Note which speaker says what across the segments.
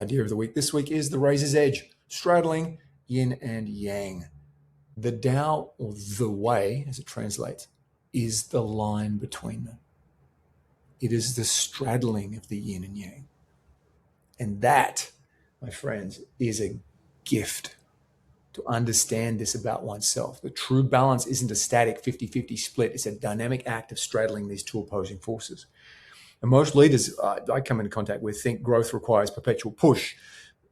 Speaker 1: Idea of the week this week is the razor's edge, straddling yin and yang. The Tao, or the way, as it translates, is the line between them. It is the straddling of the yin and yang. And that, my friends, is a gift to understand this about oneself. The true balance isn't a static 50-50 split. It's a dynamic act of straddling these two opposing forces. And most leaders I come into contact with think growth requires perpetual push,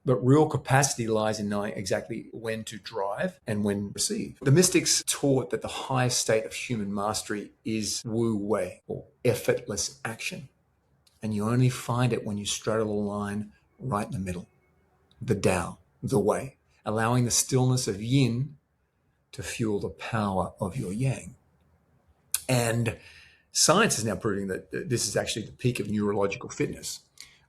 Speaker 1: but real capacity lies in knowing exactly when to drive and when to receive. The mystics taught that the highest state of human mastery is wu wei, or effortless action. And you only find it when you straddle a line right in the middle. The Tao, the way, allowing the stillness of yin to fuel the power of your yang. And science is now proving that this is actually the peak of neurological fitness.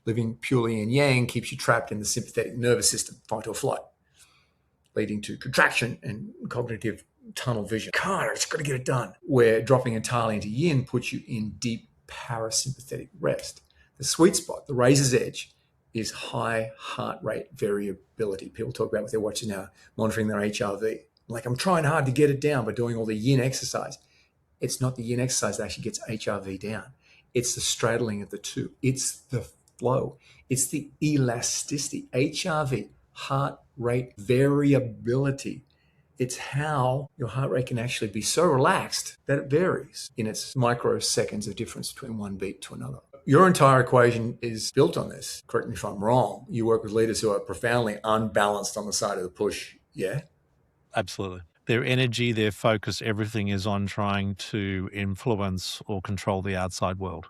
Speaker 1: Living purely in yang keeps you trapped in the sympathetic nervous system, fight or flight, leading to contraction and cognitive tunnel vision. God, I just got to get it done. Where dropping entirely into yin puts you in deep parasympathetic rest. The sweet spot, the razor's edge, is high heart rate variability. People talk about what they're watching now, monitoring their HRV. Like, I'm trying hard to get it down by doing all the yin exercise. It's not the yin exercise that actually gets HRV down. It's the straddling of the two. It's the flow. It's the elasticity. HRV, heart rate variability. It's how your heart rate can actually be so relaxed that it varies in its microseconds of difference between one beat to another. Your entire equation is built on this. Correct me if I'm wrong. You work with leaders who are profoundly unbalanced on the side of the push. Yeah?
Speaker 2: Absolutely. Their energy, their focus, everything is on trying to influence or control the outside world.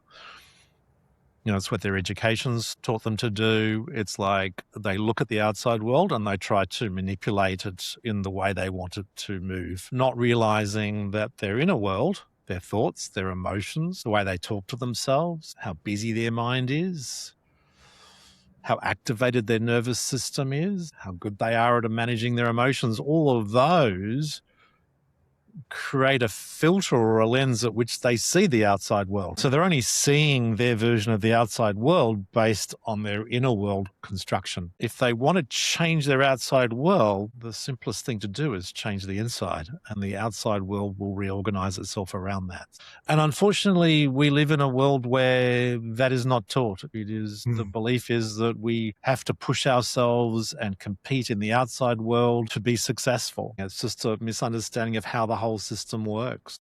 Speaker 2: You know, it's what their education's taught them to do. It's like they look at the outside world and they try to manipulate it in the way they want it to move, not realizing that their inner world, their thoughts, their emotions, the way they talk to themselves, how busy their mind is, how activated their nervous system is, how good they are at managing their emotions, all of those create a filter or a lens at which they see the outside world. So they're only seeing their version of the outside world based on their inner world construction. If they want to change their outside world, the simplest thing to do is change the inside, and the outside world will reorganize itself around that. And unfortunately, we live in a world where that is not taught. It is the belief is that we have to push ourselves and compete in the outside world to be successful. It's just a misunderstanding of how the whole system works.